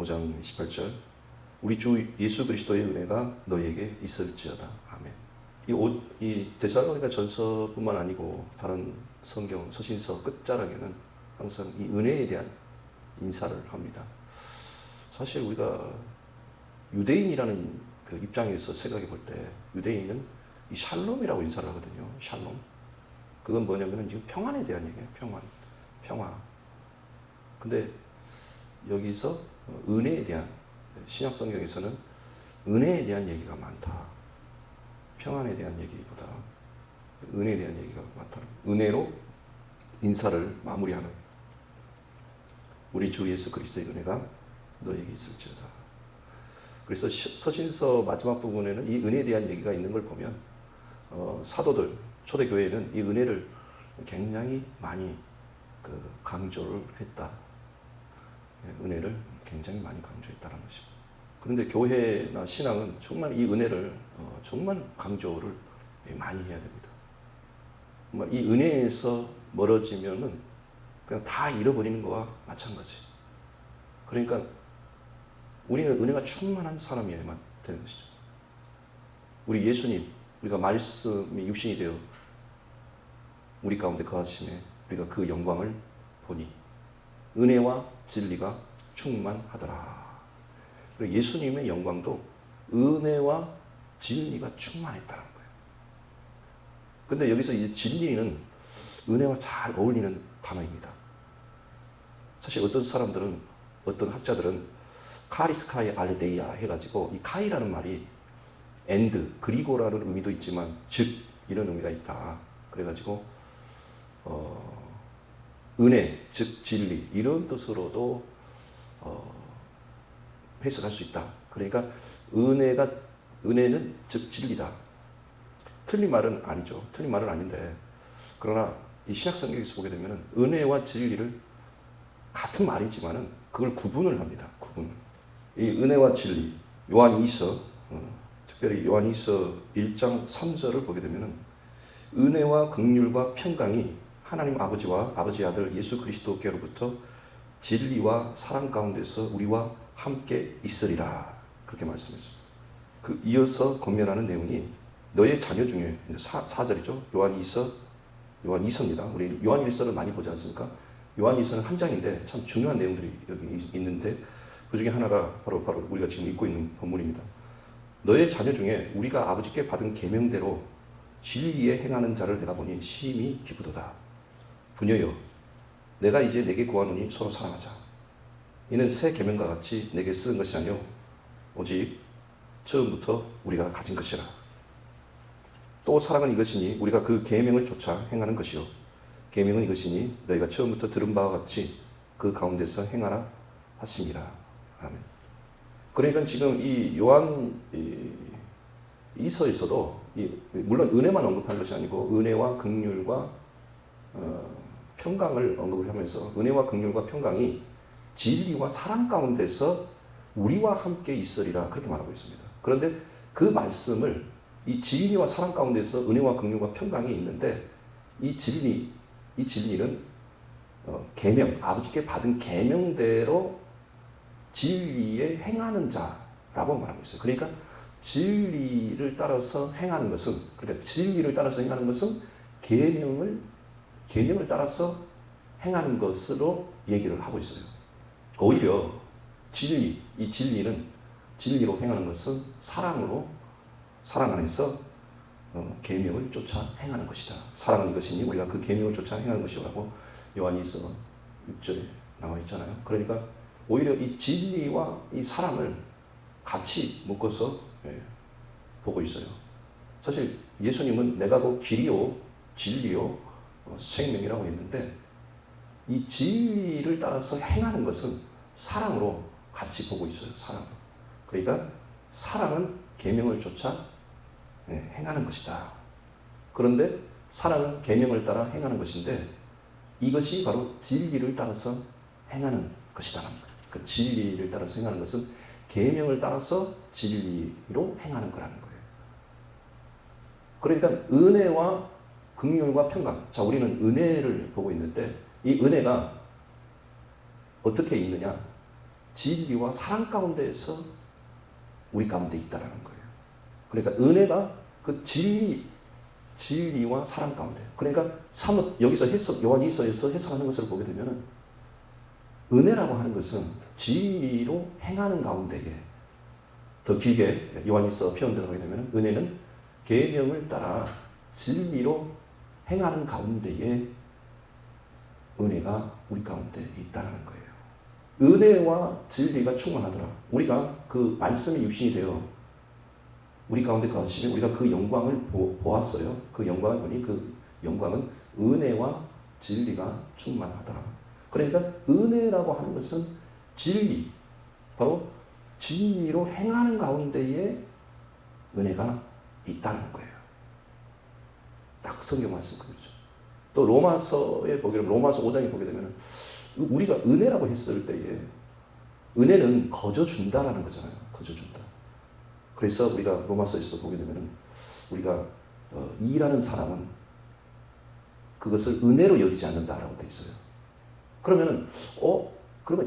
5장 18절 우리 주 예수 그리스도의 은혜가 너에게 있을지어다. 아멘. 이 데살로니가 전서뿐만 아니고 다른 성경 서신서 끝자락에는 항상 이 은혜에 대한 인사를 합니다. 사실 우리가 유대인이라는 그 입장에서 생각해 볼 때 유대인은 이 샬롬이라고 인사를 하거든요. 샬롬. 그건 뭐냐면은 지금 평안에 대한 얘기예요. 평화. 근데 여기서 은혜에 대한, 신약 성경에서는 은혜에 대한 얘기가 많다. 평안에 대한 얘기보다 은혜에 대한 얘기가 많다. 은혜로 인사를 마무리하는 우리 주 예수 그리스도의 은혜가 너에게 있을지어다. 그래서 서신서 마지막 부분에는 이 은혜에 대한 얘기가 있는 걸 보면 사도들, 초대교회는 이 은혜를 굉장히 많이 강조를 했다. 은혜를 굉장히 많이 강조했다는 것입니다. 그런데 교회나 신앙은 정말 이 은혜를 정말 강조를 많이 해야 됩니다. 정말 이 은혜에서 멀어지면은 그냥 다 잃어버리는 것과 마찬가지. 그러니까 우리는 은혜가 충만한 사람이어야만 되는 것이죠. 우리 예수님, 우리가 말씀이 육신이 되어 우리 가운데 거하심에 우리가 그 영광을 보니 은혜와 진리가 충만하더라. 그리고 예수님의 영광도 은혜와 진리가 충만했다는 거예요. 근데 여기서 이 진리는 은혜와 잘 어울리는 단어입니다. 사실 어떤 사람들은, 어떤 학자들은 카리스카이 알레데이아 해가지고 이 카이라는 말이 and, 그리고라는 의미도 있지만 즉 이런 의미가 있다. 그래가지고 은혜, 즉 진리 이런 뜻으로도 해석할 수 있다. 그러니까 은혜는 즉 진리다. 틀린 말은 아니죠. 틀린 말은 아닌데 그러나 이 신약 성경에서 보게 되면 은혜와 진리를 같은 말이지만은 그걸 구분을 합니다. 이 은혜와 진리, 요한 2서, 특별히 요한 2서 1장 3절을 보게 되면 은혜와 긍휼과 평강이 하나님 아버지와 아버지 아들 예수 그리스도께로부터 진리와 사랑 가운데서 우리와 함께 있으리라. 그렇게 말씀했습니다. 이어서 권면하는 내용이 너의 자녀 중에 4절이죠. 요한 2서입니다. 우리 요한 1서를 많이 보지 않습니까? 요한 2서는 한 장인데 참 중요한 내용들이 여기 있는데 그 중에 하나가 바로 우리가 지금 읽고 있는 본문입니다. 너의 자녀 중에 우리가 아버지께 받은 계명대로 진리에 행하는 자를 내가 보니 심히 기쁘도다. 부녀여, 내가 이제 내게 구하노니 서로 사랑하자. 이는 새 계명과 같이 내게 쓰는 것이 아니요 오직 처음부터 우리가 가진 것이라. 또 사랑은 이것이니 우리가 그 계명을 쫓아 행하는 것이요 계명은 이것이니 너희가 처음부터 들은 바와 같이 그 가운데서 행하라 하시니라. 아멘. 그러니까 지금 이 요한 이서에서도 물론 은혜만 언급한 것이 아니고 은혜와 긍휼과 평강을 언급을 하면서 은혜와 긍휼과 평강이 진리와 사랑 가운데서 우리와 함께 있으리라 그렇게 말하고 있습니다. 그런데 그 말씀을 이 진리와 사랑 가운데서 은혜와 긍휼과 평강이 있는데 이 진리는 계명, 아버지께 받은 계명대로 진리에 행하는 자라고 말하고 있어요. 그러니까 진리를 따라서 행하는 것은, 그러니까 진리를 따라서 행하는 것은 계명을 따라서 행하는 것으로 얘기를 하고 있어요. 오히려 이 진리는 진리로 행하는 것은 사랑 안에서 계명을 쫓아 행하는 것이다. 사랑은 이것이니 우리가 그 계명을 쫓아 행하는 것이라고 요한일서 6절에 나와 있잖아요. 그러니까 오히려 이 진리와 이 사랑을 같이 묶어서 보고 있어요. 사실 예수님은 내가 곧 길이요 진리요 생명이라고 했는데 이 진리를 따라서 행하는 것은 사랑으로 같이 보고 있어요. 사랑으로. 그러니까 사랑은 계명을 쫓아 행하는 것이다. 그런데 사랑은 계명을 따라 행하는 것인데 이것이 바로 진리를 따라서 행하는 것이다. 그 진리를 따라서 행하는 것은 계명을 따라서 진리로 행하는 거라는 거예요. 그러니까 은혜와 긍휼과 평강. 자, 우리는 은혜를 보고 있는데 이 은혜가 어떻게 있느냐? 진리와 사랑 가운데에서 우리 가운데 있다라는 거예요. 그러니까 은혜가 그 진리와 사랑 가운데. 그러니까 사뭇 여기서 요한일서에서 해석하는 것을 보게 되면은 은혜라고 하는 것은 진리로 행하는 가운데에, 더 길게 요한일서 표현 들어가게 되면 은혜는 계명을 따라 진리로 행하는 가운데에 은혜가 우리 가운데 있다는 거예요. 은혜와 진리가 충만하더라. 우리가 그 말씀이 육신이 되어 우리 가운데 거하시면 우리가 그 영광을 보았어요. 그 영광을 보니 그 영광은 은혜와 진리가 충만하더라. 그러니까 은혜라고 하는 것은 진리, 바로 진리로 행하는 가운데에 은혜가 있다는 거예요. 딱 성경 말씀 그렇죠. 또 로마서에 보게 되면 로마서 5장에 보게 되면 우리가 은혜라고 했을 때에 은혜는 거저 준다라는 거잖아요. 거저 준다. 그래서 우리가 로마서에서 보게 되면 우리가 이라는 사람은 그것을 은혜로 여기지 않는다라고 되어 있어요. 그러면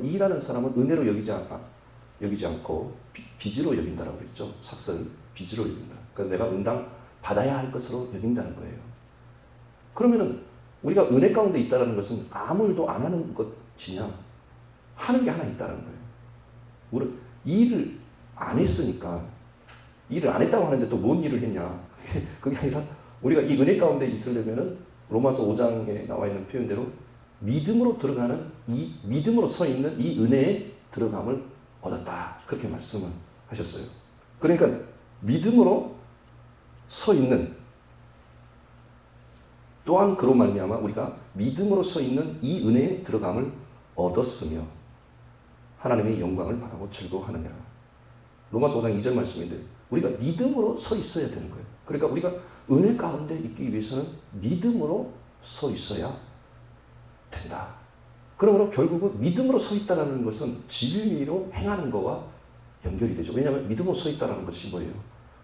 이라는 사람은 은혜로 여기지 않고 빚으로 여긴다라고 그랬죠. 삭설 빚으로 여긴다. 그러니까 내가 응당 받아야 할 것으로 여긴다는 거예요. 그러면은 우리가 은혜 가운데 있다는 것은 아무 일도 안 하는 것이냐? 하는 게 하나 있다는 거예요. 우리 일을 안 했으니까, 일을 안 했다고 하는데 또 뭔 일을 했냐? 그게 아니라 우리가 이 은혜 가운데 있으려면은 로마서 5장에 나와 있는 표현대로 믿음으로 들어가는 믿음으로 서 있는 이 은혜에 들어감을 얻었다. 그렇게 말씀을 하셨어요. 그러니까 믿음으로 서 있는, 또한 그로 말미암아 우리가 믿음으로 서 있는 이 은혜에 들어감을 얻었으며 하나님의 영광을 바라고 즐거워하느냐. 로마서 5장 2절 말씀인데 우리가 믿음으로 서 있어야 되는 거예요. 그러니까 우리가 은혜 가운데 있기 위해서는 믿음으로 서 있어야 된다. 그러므로 결국은 믿음으로 서 있다는 것은 진리로 행하는 것과 연결이 되죠. 왜냐하면 믿음으로 서 있다는 것이 뭐예요?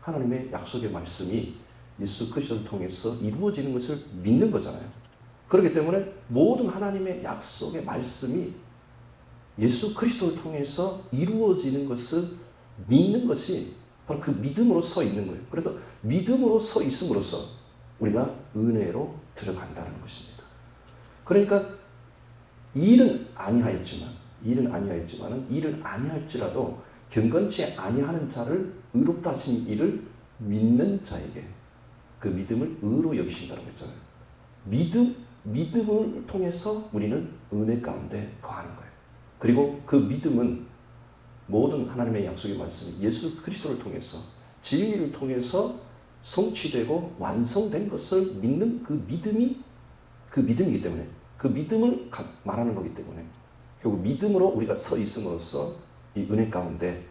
하나님의 약속의 말씀이 예수 그리스도를 통해서 이루어지는 것을 믿는 거잖아요. 그렇기 때문에 모든 하나님의 약속의 말씀이 예수 그리스도를 통해서 이루어지는 것을 믿는 것이 바로 그 믿음으로 서 있는 거예요. 그래서 믿음으로 서 있음으로써 우리가 은혜로 들어간다는 것입니다. 그러니까 일은 아니하였지만 일은 아니할지라도 경건치 아니하는 자를 의롭다 하신 이를 믿는 자에게 그 믿음을 의로 여기신다고 했잖아요. 믿음을 통해서 우리는 은혜 가운데 거하는 거예요. 그리고 그 믿음은 모든 하나님의 약속의 말씀이 예수 그리스도를 통해서 진리를 통해서 성취되고 완성된 것을 믿는 그 믿음이기 때문에 그 믿음을 말하는 거기 때문에 결국 믿음으로 우리가 서 있음으로써 이 은혜 가운데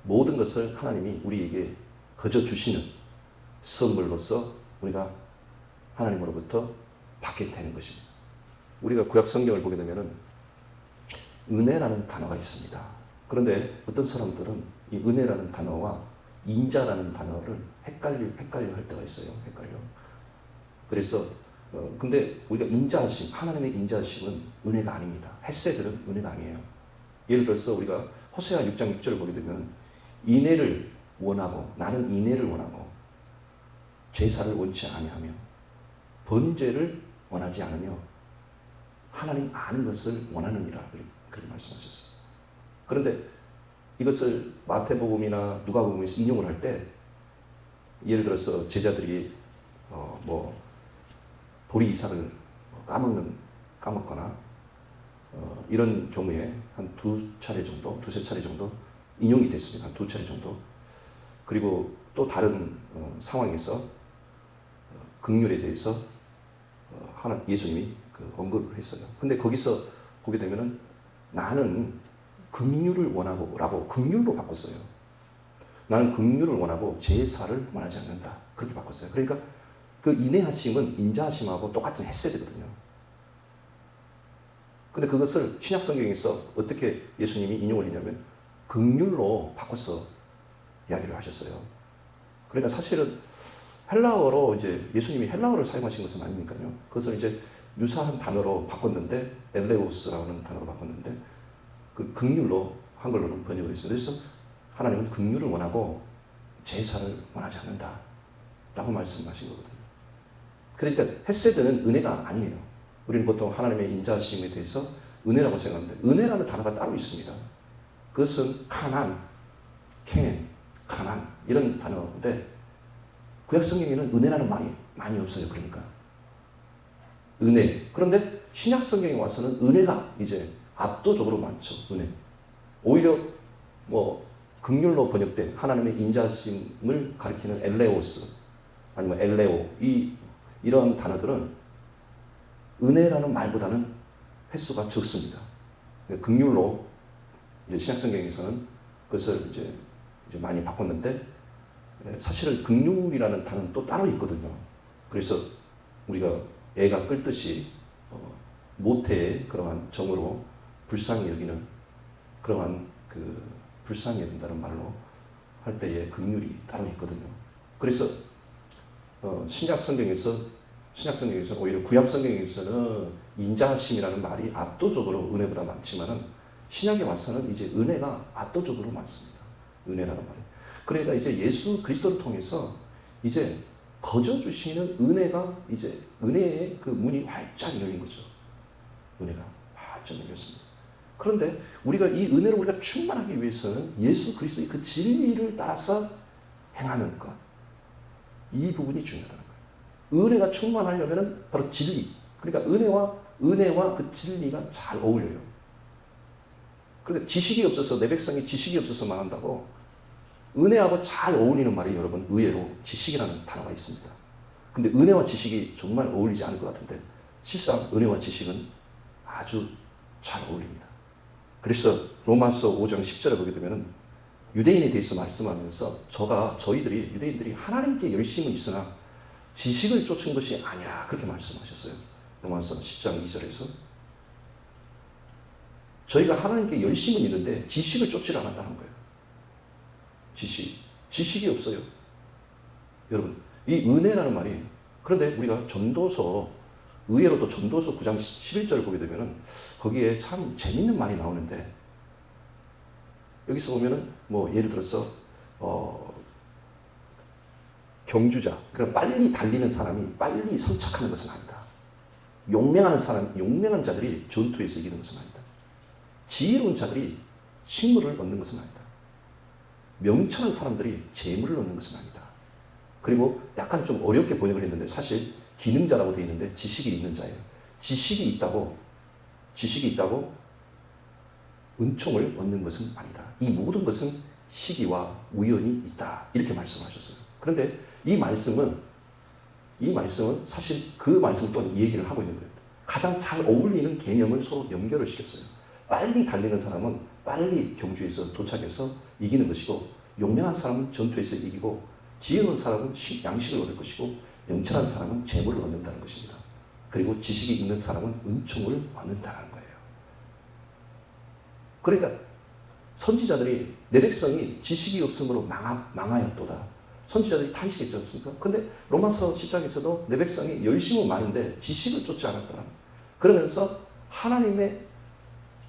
모든 것을 하나님이 우리에게 거저 주시는 선물로서 우리가 하나님으로부터 받게 되는 것입니다. 우리가 구약 성경을 보게 되면은 은혜라는 단어가 있습니다. 그런데 어떤 사람들은 이 은혜라는 단어와 인자라는 단어를 헷갈려 할 때가 있어요. 헷갈려. 그래서 근데 우리가 인자하심, 하나님의 인자하심은 은혜가 아닙니다. 헤세드는 은혜가 아니에요. 예를 들어서 우리가 호세아 6장 6절을 보게 되면 인애를 원하고 나는 인애를 원하고 제사를 원치 아니하며 번제를 원하지 않으며 하나님 아는 것을 원하느니라 그렇게 말씀하셨어요. 그런데 이것을 마태복음이나 누가복음에서 인용을 할 때 예를 들어서 제자들이 보리 이삭을 까먹거나 이런 경우에 한 두세 차례 정도 인용이 됐습니다. 한 2차례 정도. 그리고 또 다른 상황에서 긍휼에 대해서 예수님이 언급을 했어요. 근데 거기서 보게 되면은 나는 긍휼을 원하고 라고 긍휼로 바꿨어요. 나는 긍휼을 원하고 제사를 원하지 않는다. 그렇게 바꿨어요. 그러니까 그 인애하심은 인자하심하고 똑같은 헤세드거든요. 근데 그것을 신약 성경에서 어떻게 예수님이 인용을 했냐면 긍휼로 바꿔서 이야기를 하셨어요. 그러니까 사실은 헬라어로 이제 예수님이 헬라어를 사용하신 것은 아니니까요. 그것을 이제 유사한 단어로 바꿨는데 엘레오스라는 단어로 바꿨는데 그 긍휼로 한글로는 번역을 했어요. 그래서 하나님은 긍휼을 원하고 제사를 원하지 않는다 라고 말씀하신 거거든요. 그러니까 헤세드는 은혜가 아니에요. 우리는 보통 하나님의 인자하심에 대해서 은혜라고 생각하는데 은혜라는 단어가 따로 있습니다. 그것은 카난, 캔, 가난 이런 단어인데 구약 성경에는 은혜라는 말이 많이 없어요. 그러니까 은혜. 그런데 신약 성경에 와서는 은혜가 이제 압도적으로 많죠. 은혜. 오히려 뭐 긍휼로 번역된 하나님의 인자하심을 가리키는 엘레오스 아니면 엘레오 이런 단어들은 은혜라는 말보다는 횟수가 적습니다. 긍휼로 이제 신약 성경에서는 그것을 이제 많이 바꿨는데 사실은 긍휼이라는 단어는 또 따로 있거든요. 그래서 우리가 애가 끌듯이 모태의 그러한 정으로 불쌍히 여기는 그러한 그 불쌍히 여긴다는 말로 할 때의 긍휼이 따로 있거든요. 그래서 신약 성경에서 오히려 구약 성경에서는 인자하심이라는 말이 압도적으로 은혜보다 많지만은 신약에 와서는 이제 은혜가 압도적으로 많습니다. 은혜라는 말이. 그러니까 이제 예수 그리스도를 통해서 이제 거저 주시는 은혜가 이제 은혜의 그 문이 활짝 열린 거죠. 은혜가 활짝 열렸습니다. 그런데 우리가 이 은혜로 우리가 충만하기 위해서는 예수 그리스도의 그 진리를 따라서 행하는 것. 이 부분이 중요하다는 거예요. 은혜가 충만하려면 바로 진리. 그러니까 은혜와 그 진리가 잘 어울려요. 그러니까 지식이 없어서 내 백성이 지식이 없어서 망한다고 은혜하고 잘 어울리는 말이 여러분 의외로 지식이라는 단어가 있습니다. 근데 은혜와 지식이 정말 어울리지 않을 것 같은데 실상 은혜와 지식은 아주 잘 어울립니다. 그래서 로마서 5장 10절에 보게 되면 유대인에 대해서 말씀하면서 유대인들이 하나님께 열심은 있으나 지식을 쫓은 것이 아니야 그렇게 말씀하셨어요. 로마서 10장 2절에서 저희가 하나님께 열심은 있는데 지식을 쫓지 않았다는 거예요. 지식이 없어요. 여러분 이 은혜라는 말이 그런데 우리가 의외로도 전도서 9장 11절을 보게 되면 거기에 참 재밌는 말이 나오는데 여기서 보면은 뭐 예를 들어서 경주자 그러니까 빨리 달리는 사람이 빨리 성착하는 것은 아니다. 용맹한 자들이 전투에서 이기는 것은 아니다. 지혜로운 자들이 식물을 얻는 것은 아니다. 명철한 사람들이 재물을 얻는 것은 아니다. 그리고 약간 좀 어렵게 번역을 했는데 사실 기능자라고 되어 있는데 지식이 있는 자예요. 지식이 있다고 은총을 얻는 것은 아니다. 이 모든 것은 시기와 우연이 있다. 이렇게 말씀하셨어요. 그런데 이 말씀은 사실 그 말씀 또한 이 얘기를 하고 있는 거예요. 가장 잘 어울리는 개념을 서로 연결을 시켰어요. 빨리 달리는 사람은 빨리 경주에서 도착해서 이기는 것이고 용맹한 사람은 전투에서 이기고 지혜로운 사람은 양식을 얻을 것이고 명철한 사람은 재물을 얻는다는 것입니다. 그리고 지식이 있는 사람은 은총을 얻는다는 거예요. 그러니까 선지자들이 내 백성이 지식이 없으므로 망하였도다. 선지자들이 탄식했지 않습니까? 근데 로마서 10장에서도 내 백성이 열심은 많은데 지식을 쫓지 않았다. 그러면서 하나님의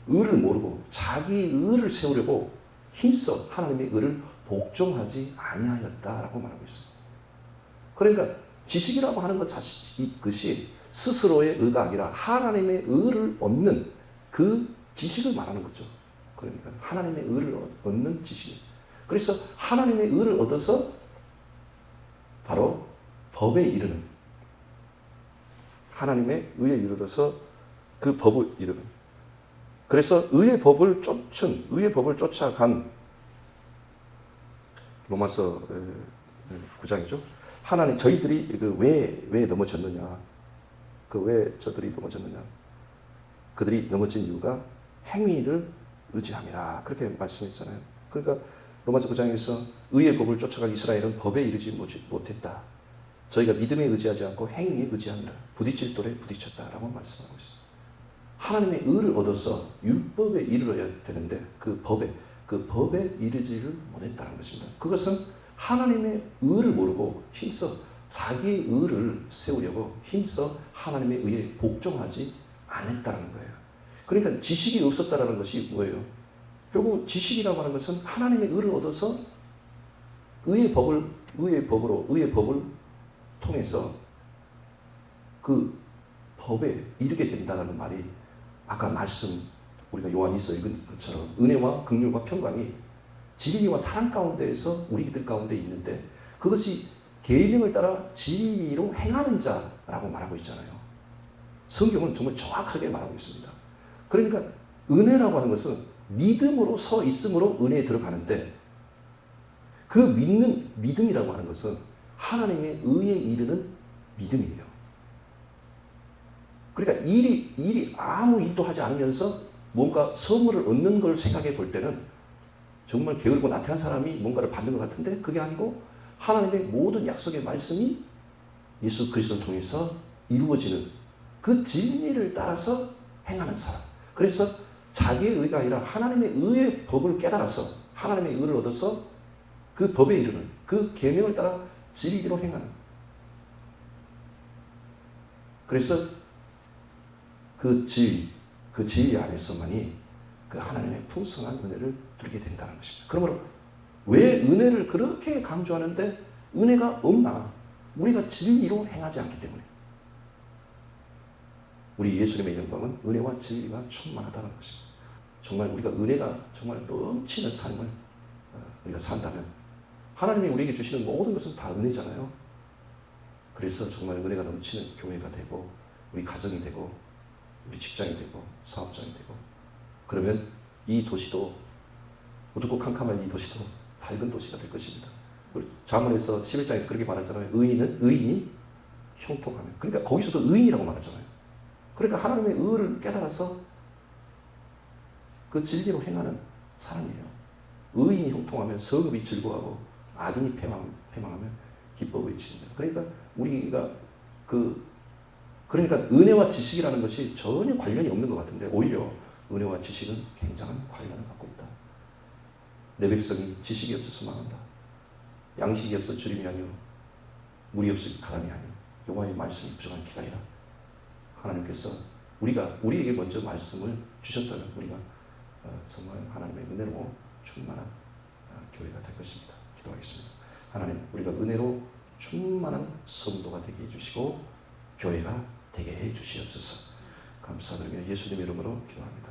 의를 모르고 자기 의를 세우려고 힘써 하나님의 의를 복종하지 아니하였다라고 말하고 있습니다. 그러니까 지식이라고 하는 것 이것이 스스로의 의가 아니라 하나님의 의를 얻는 그 지식을 말하는 거죠. 그러니까 하나님의 의를 얻는 지식. 그래서 하나님의 의를 얻어서 바로 법에 이르는 하나님의 의에 이르러서 그 법을 이르는 그래서 의의 법을 쫓아간 로마서 9장이죠. 하나님 저희들이 왜 넘어졌느냐? 왜 저들이 넘어졌느냐? 그들이 넘어진 이유가 행위를 의지함이라 그렇게 말씀했잖아요. 그러니까 로마서 9장에서 의의 법을 쫓아간 이스라엘은 법에 이르지 못했다. 저희가 믿음에 의지하지 않고 행위에 의지함이라 부딪힐 돌에 부딪혔다라고 말씀하고 있습니다. 하나님의 의를 얻어서 율법에 이르러야 되는데 그 법에 이르지를 못했다는 것입니다. 그것은 하나님의 의를 모르고 힘써 자기의 의를 세우려고 힘써 하나님의 의에 복종하지 않았다는 거예요. 그러니까 지식이 없었다는 것이 뭐예요? 결국 지식이라고 하는 것은 하나님의 의를 얻어서 의의 법을 통해서 그 법에 이르게 된다는 말이 아까 말씀 우리가 요한일서 읽은 것처럼 은혜와 긍휼과 평강이 진리와 사랑 가운데에서 우리들 가운데 있는데 그것이 계명을 따라 진리로 행하는 자라고 말하고 있잖아요. 성경은 정말 정확하게 말하고 있습니다. 그러니까 은혜라고 하는 것은 믿음으로 서 있음으로 은혜에 들어가는데 그 믿음이라고 하는 것은 하나님의 의에 이르는 믿음이에요. 그러니까 일이 아무 일도 하지 않으면서 뭔가 선물을 얻는 걸 생각해 볼 때는 정말 게으르고 나태한 사람이 뭔가를 받는 것 같은데 그게 아니고 하나님의 모든 약속의 말씀이 예수 그리스도를 통해서 이루어지는 그 진리를 따라서 행하는 사람. 그래서 자기의 의가 아니라 하나님의 의의 법을 깨달아서 하나님의 의를 얻어서 그 법에 이르는 그 계명을 따라 진리로 행하는. 그래서 그 진리 안에서만이 그 하나님의 풍성한 은혜를 누리게 된다는 것입니다. 그러므로 왜 은혜를 그렇게 강조하는데 은혜가 없나? 우리가 진리로 행하지 않기 때문에. 우리 예수님의 영광은 은혜와 진리가 충만하다는 것입니다. 정말 우리가 은혜가 정말 넘치는 삶을 우리가 산다면 하나님이 우리에게 주시는 모든 것은 다 은혜잖아요. 그래서 정말 은혜가 넘치는 교회가 되고 우리 가정이 되고 우리 직장이 되고 사업장이 되고 그러면 이 도시도 어둡고 캄캄한 이 도시도 밝은 도시가 될 것입니다. 잠언에서 11장에서 그렇게 말하잖아요. 의인이 형통하면. 그러니까 거기서도 의인이라고 말하잖아요. 그러니까 하나님의 의를 깨달아서 그 진리로 행하는 사람이에요. 의인이 형통하면 성읍이 즐거워하고 악인이 패망하면 기뻐 외칩니다. 그러니까 우리가 그러니까 은혜와 지식이라는 것이 전혀 관련이 없는 것 같은데 오히려 은혜와 지식은 굉장한 관련을 갖고 있다. 내 백성이 지식이 없어서 망한다. 양식이 없어 주림이 아니요 물이 없어 가람이 아니요 여호와의 말씀이 부족한 기간이라. 하나님께서 우리에게 먼저 말씀을 주셨다면 우리가 정말 하나님의 은혜로 충만한 교회가 될 것입니다. 기도하겠습니다. 하나님, 우리가 은혜로 충만한 성도가 되게 해주시고 교회가 되게 해주시옵소서. 감사드리며 예수님의 이름으로 기도합니다.